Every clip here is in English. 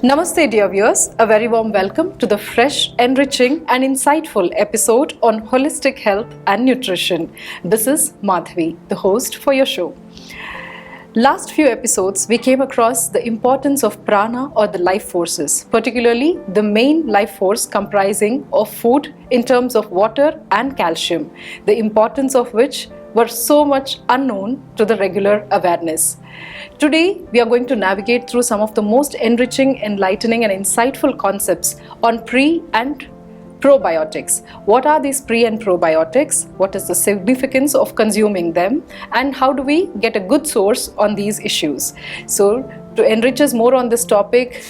Namaste, dear viewers. A very warm welcome to the fresh, enriching, and insightful episode on holistic health and nutrition. This is Madhavi, the host for your show. Last few episodes, we came across the importance of prana or the life forces, particularly the main life force comprising of food in terms of water and calcium, the importance of which were so much unknown to the regular awareness. Today, we are going to navigate through some of the most enriching, enlightening, and insightful concepts on pre and probiotics. What are these pre and probiotics? What is the significance of consuming them? And how do we get a good source on these issues? So, to enrich us more on this topic,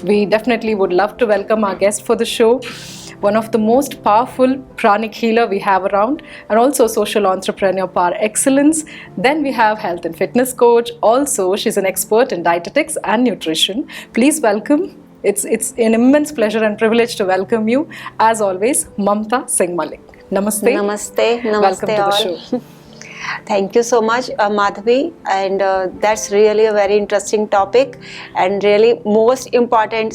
we definitely would love to welcome our guest for the show, one of the most powerful pranic healer we have around, and also social entrepreneur par excellence. Then we have health and fitness coach. Also, she's an expert in dietetics and nutrition. Please welcome. It's an immense pleasure and privilege to welcome you, as always, Mamta Singh Malik. Namaste. Namaste. Welcome to the all. show. Thank you so much, Madhavi, and that's really a very interesting topic and really most important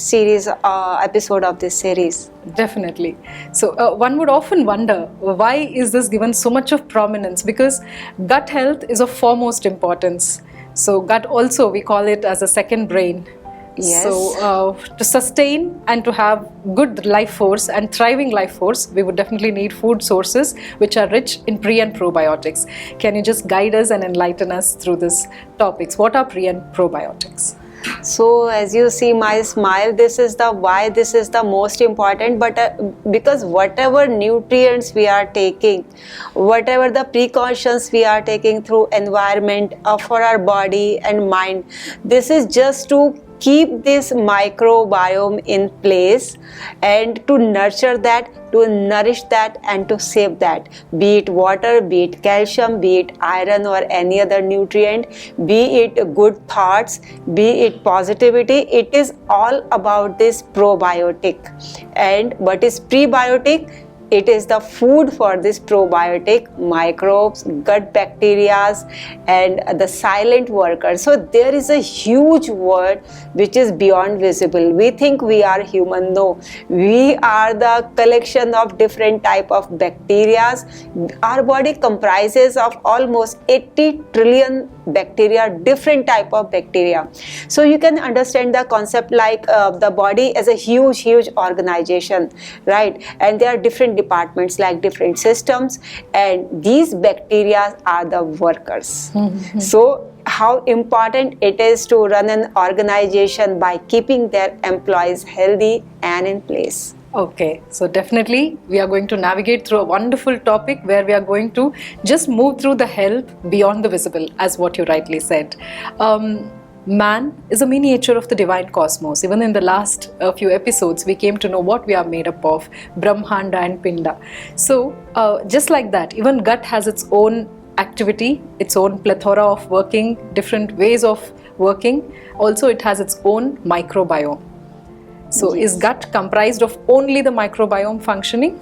episode of this series. Definitely. So one would often wonder, why is this given so much of prominence? Because gut health is of foremost importance. So gut also, we call it as a second brain. Yes. So to sustain and to have good life force and thriving life force, we would definitely need food sources which are rich in pre and probiotics. Can you just guide us and enlighten us through these topics? What are pre and probiotics? So as you see my smile, this is the why this is the most important, but because whatever nutrients we are taking, whatever the precautions we are taking through environment for our body and mind, this is just to keep this microbiome in place and to nurture that, to nourish that, and to save that, be it water, be it calcium, be it iron or any other nutrient, be it good thoughts, be it positivity. It is all about this probiotic. And what is prebiotic? It is the food for this probiotic, microbes, gut bacteria, and the silent workers. So there is a huge world which is beyond visible. We think we are human. No, we are the collection of different type of bacteria. Our body comprises of almost 80 trillion bacteria, different type of bacteria. So you can understand the concept like the body as a huge organization, right? And there are different departments like different systems, and these bacteria are the workers. Mm-hmm. So how important it is to run an organization by keeping their employees healthy and in place. Okay, so definitely we are going to navigate through a wonderful topic where we are going to just move through the health beyond the visible, as what you rightly said. Man is a miniature of the divine cosmos. Even in the last few episodes, we came to know what we are made up of, Brahmanda and Pinda. So just like that, even gut has its own activity, its own plethora of working, different ways of working. Also, it has its own microbiome. So yes. Is gut comprised of only the microbiome functioning,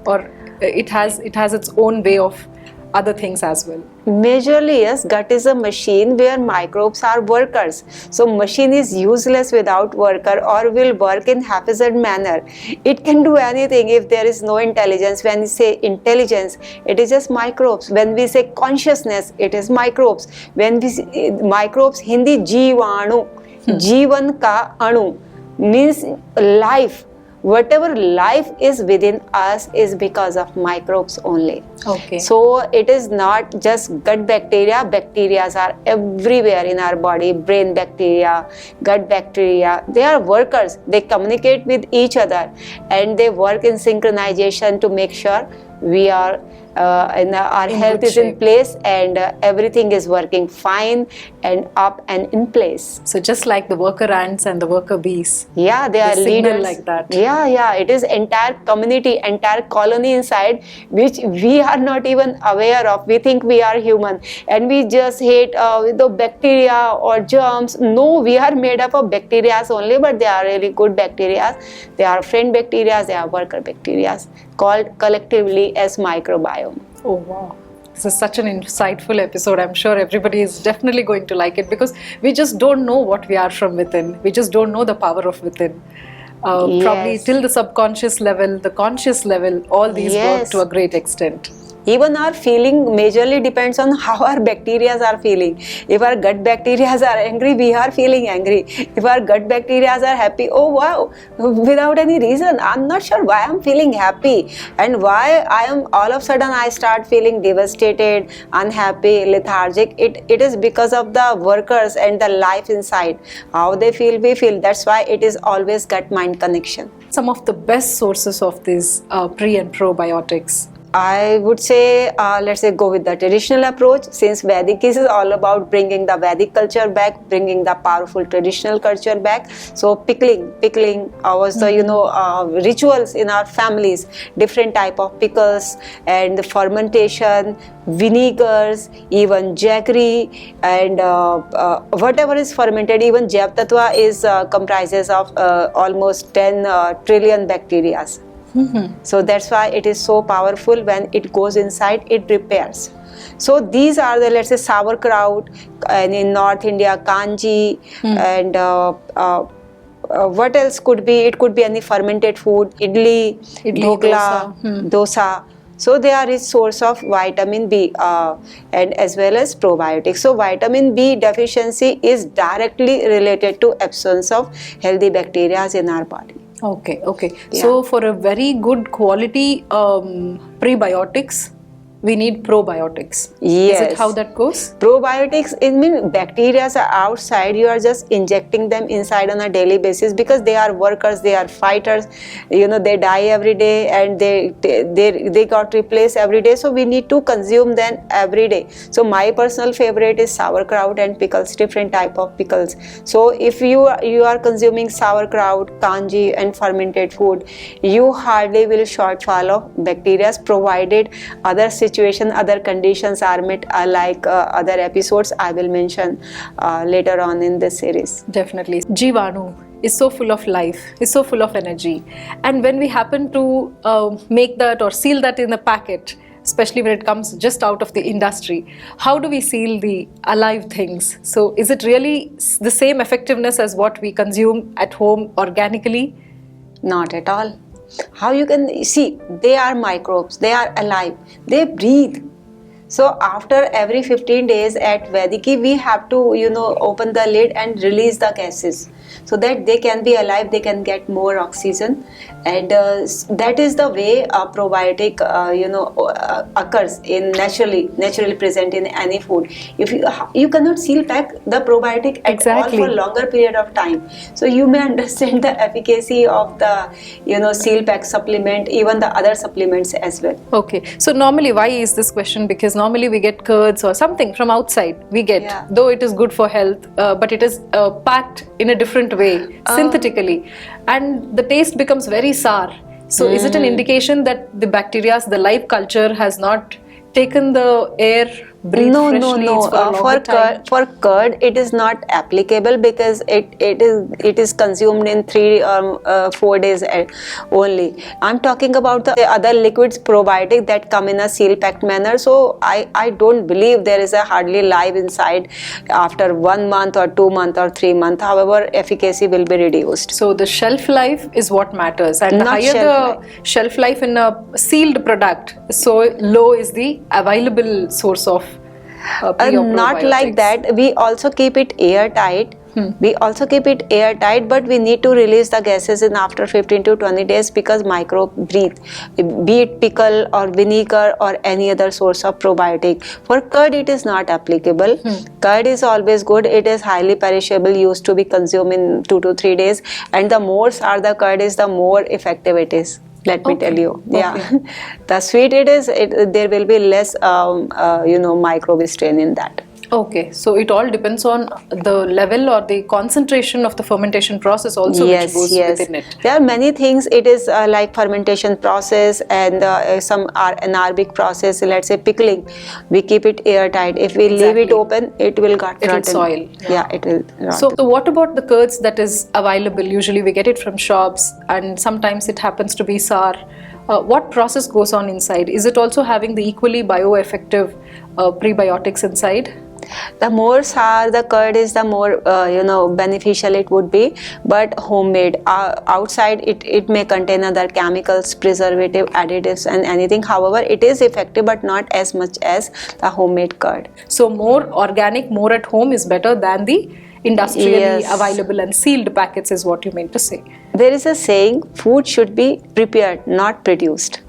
or it has its own way of other things as well? Majorly, yes. Gut is a machine where microbes are workers. So machine is useless without worker, or will work in haphazard manner. It can do anything if there is no intelligence. When we say intelligence, it is just microbes. When we say consciousness, it is microbes. When we say microbes, Hindi जीवाणु, जीवन का अणु means life. Whatever life is within us is because of microbes only. Okay. So it is not just gut bacteria. Bacteria are everywhere in our body. Brain bacteria, gut bacteria. They are workers. They communicate with each other and they work in synchronization to make sure we are our health is in place and everything is working fine and up and in place. So just like the worker ants and the worker bees. Yeah, they are leaders like that. Yeah. It is entire community, entire colony inside which we are not even aware of. We think we are human and we just hate the bacteria or germs. No, we are made up of bacteria only, but they are really good bacteria. They are friend bacteria, they are worker bacteria, called collectively as microbiome. Oh wow. This is such an insightful episode. I'm sure everybody is definitely going to like it because we just don't know what we are from within. We just don't know the power of within. Probably Yes. till the subconscious level, the conscious level, all these work Yes. to a great extent. Even our feeling majorly depends on how our bacteria are feeling. If our gut bacteria are angry, we are feeling angry. If our gut bacteria are happy, oh wow, without any reason, I'm not sure why I'm feeling happy and why I am all of a sudden I start feeling devastated, unhappy, lethargic. It is because of the workers and the life inside. How they feel, we feel. That's why it is always gut-mind connection. Some of the best sources of these pre and probiotics. I would say, let's say, go with the traditional approach, since Vedic is all about bringing the Vedic culture back, bringing the powerful traditional culture back. So pickling was the rituals in our families, different type of pickles and the fermentation, vinegars, even jaggery, and whatever is fermented. Even Jav Tattva is comprises of almost 10 trillion bacteria. So that's why it is so powerful. When it goes inside, it repairs. So these are the, let's say, sauerkraut, and in North India, kanji, and what else could be? It could be any fermented food, idli, dhokla, dosa. So they are a source of vitamin B and as well as probiotics. So vitamin B deficiency is directly related to absence of healthy bacteria in our body. Okay. Yeah. So for a very good quality prebiotics, we need probiotics. Yes. Is it how that goes? Probiotics, it means bacteria are outside, you are just injecting them inside on a daily basis because they are workers, they are fighters, they die every day and they got replaced every day. So we need to consume them every day. So my personal favorite is sauerkraut and pickles, different type of pickles. So if you are consuming sauerkraut, kanji and fermented food, you hardly will shortfall of bacteria, provided other other conditions are met, like other episodes I will mention later on in this series. Definitely. Jivanu is so full of life, is so full of energy. And when we happen to make that or seal that in a packet, especially when it comes just out of the industry, how do we seal the alive things? So is it really the same effectiveness as what we consume at home organically? Not at all. How you can see, they are microbes, they are alive, they breathe. So after every 15 days at Vediki, we have to open the lid and release the gases so that they can be alive, they can get more oxygen, and that is the way a probiotic occurs in naturally present in any food. If you cannot seal pack the probiotic at all for longer period of time, so you may understand the efficacy of the seal pack supplement, even the other supplements as well. Okay, so normally why is this question? Because normally we get curds or something from outside, though it is good for health, but it is packed in a different way, synthetically, and the taste becomes very sour. So is it an indication that the bacteria, the live culture, has not taken the air, breathe freshly? For curd it is not applicable because it is consumed in 3 or 4 days only. I'm talking about the other liquids probiotic that come in a seal packed manner. So I don't believe there is a hardly live inside after 1 month or 2 months or 3 months. However, efficacy will be reduced. So the shelf life is what matters, and the higher the shelf life in a sealed product, so low is the available source of not like that. We also keep it airtight. But we need to release the gases in after 15 to 20 days because microbe breathe, be it pickle or vinegar or any other source of probiotic. For curd it is not applicable. Curd is always good. It is highly perishable, used to be consumed in 2 to 3 days, and the more sour the curd is, the more effective it is. Let me tell you. Yeah. The sweet it is, there will be less microbe strain in that. Okay, so it all depends on the level or the concentration of the fermentation process also, which goes within it. There are many things. It is like fermentation process and some are anaerobic process. Let's say pickling, we keep it airtight. If we leave it open, it will get rotten. It will soil. Yeah, it will rotten. So what about the curds that is available? Usually we get it from shops and sometimes it happens to be sour. what process goes on inside? Is it also having the equally bioeffective prebiotics inside? The more sour the curd is, the more beneficial it would be. But homemade, outside it may contain other chemicals, preservative, additives, and anything. However, it is effective, but not as much as the homemade curd. So more organic, more at home is better than the industrially Yes. available and sealed packets, is what you mean to say. There is a saying: food should be prepared, not produced.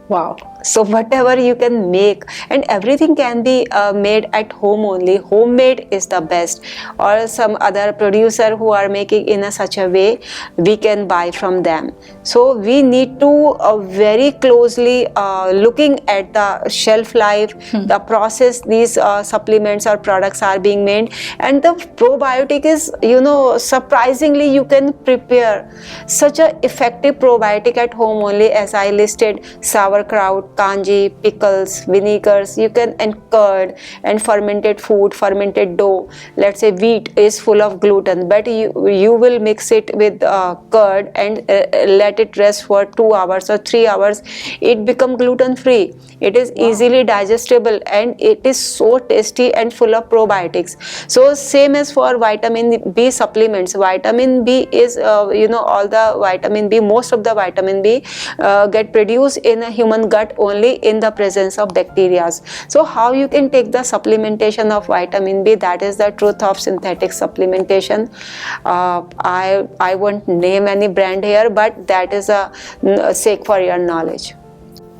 Wow. So whatever you can make, and everything can be made at home only. Homemade is the best, or some other producer who are making in such a way, we can buy from them. So we need to very closely looking at the shelf life, the process these supplements or products are being made. And the probiotic is, surprisingly you can prepare such a effective probiotic at home only, as I listed: sauerkraut, kanji, pickles, vinegars, you can, and curd, and fermented food, fermented dough. Let's say wheat is full of gluten, but you will mix it with curd and let it rest for 2 hours or 3 hours. It become gluten free. It is easily digestible, and it is so tasty and full of probiotics. So same as for vitamin B supplements. Vitamin B is all the vitamin B, most of the vitamin B get produced in a human gut only in the presence of bacteria. So how you can take the supplementation of vitamin B? That is the truth of synthetic supplementation. I won't name any brand here, but that is a sake for your knowledge.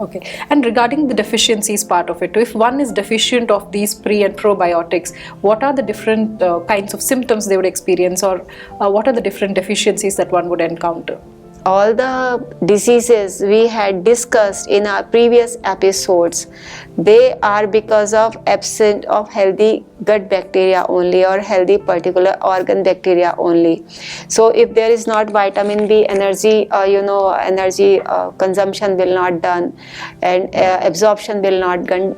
Okay. And regarding the deficiencies part of it, if one is deficient of these pre and probiotics, what are the different kinds of symptoms they would experience, or what are the different deficiencies that one would encounter? All the diseases we had discussed in our previous episodes, they are because of absence of healthy gut bacteria only, or healthy particular organ bacteria only. So if there is not vitamin B, energy consumption will not done, and absorption will not done.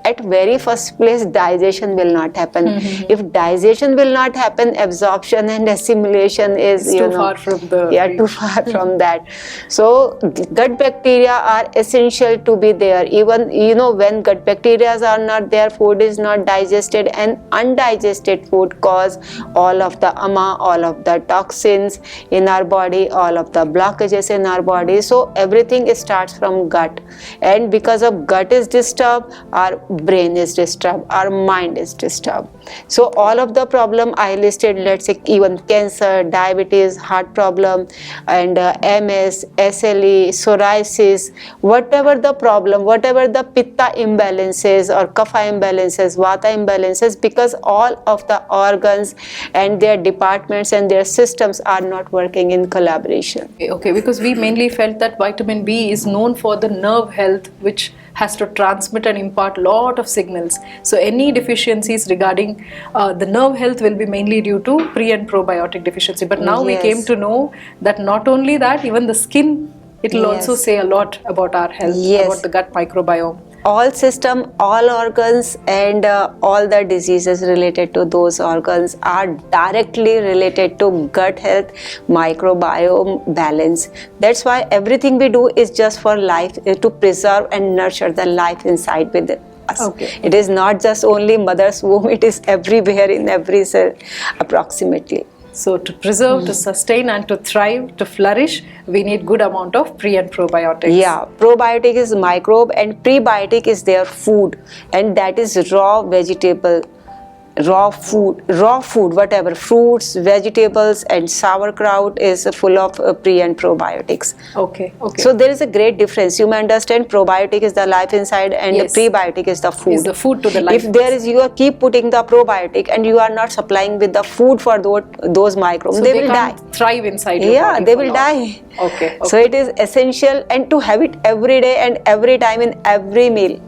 At very first place, digestion will not happen. If digestion will not happen, absorption and assimilation is too far from too far from that. So gut bacteria are essential to be there. Even when gut bacteria are not there, food is not digested, and undigested food cause all of the all of the toxins in our body, all of the blockages in our body. So everything starts from gut, and because of gut is disturbed, our brain is disturbed, our mind is disturbed. So all of the problem I listed, let's say even cancer, diabetes, heart problem, and MS, SLE, psoriasis, whatever the problem, whatever the pitta imbalances or kapha imbalances, vata imbalances, because all of the organs and their departments and their systems are not working in collaboration. Okay, because we mainly felt that vitamin B is known for the nerve health, which has to transmit and impart lot of signals. So any deficiencies regarding the nerve health will be mainly due to pre and probiotic deficiency. But now we came to know that not only that, even the skin, it will also say a lot about our health, about the gut microbiome. All system, all organs, and all the diseases related to those organs are directly related to gut health, microbiome balance. That's why everything we do is just for life, to preserve and nurture the life inside within us. Okay. It is not just only mother's womb, it is everywhere in every cell approximately. So to preserve, to sustain, and to thrive, to flourish, we need good amount of pre and probiotics. Yeah, probiotic is microbe, and prebiotic is their food, and that is raw vegetable. Raw food, whatever, fruits, vegetables, and sauerkraut is full of pre and probiotics. Okay. So there is a great difference. You may understand, probiotic is the life inside, and the prebiotic is the food. Is the food to the life. If there is, you keep putting the probiotic and you are not supplying with the food for those microbes, so they will die. Thrive inside your body. They will die. Okay. So it is essential, and to have it every day and every time in every meal.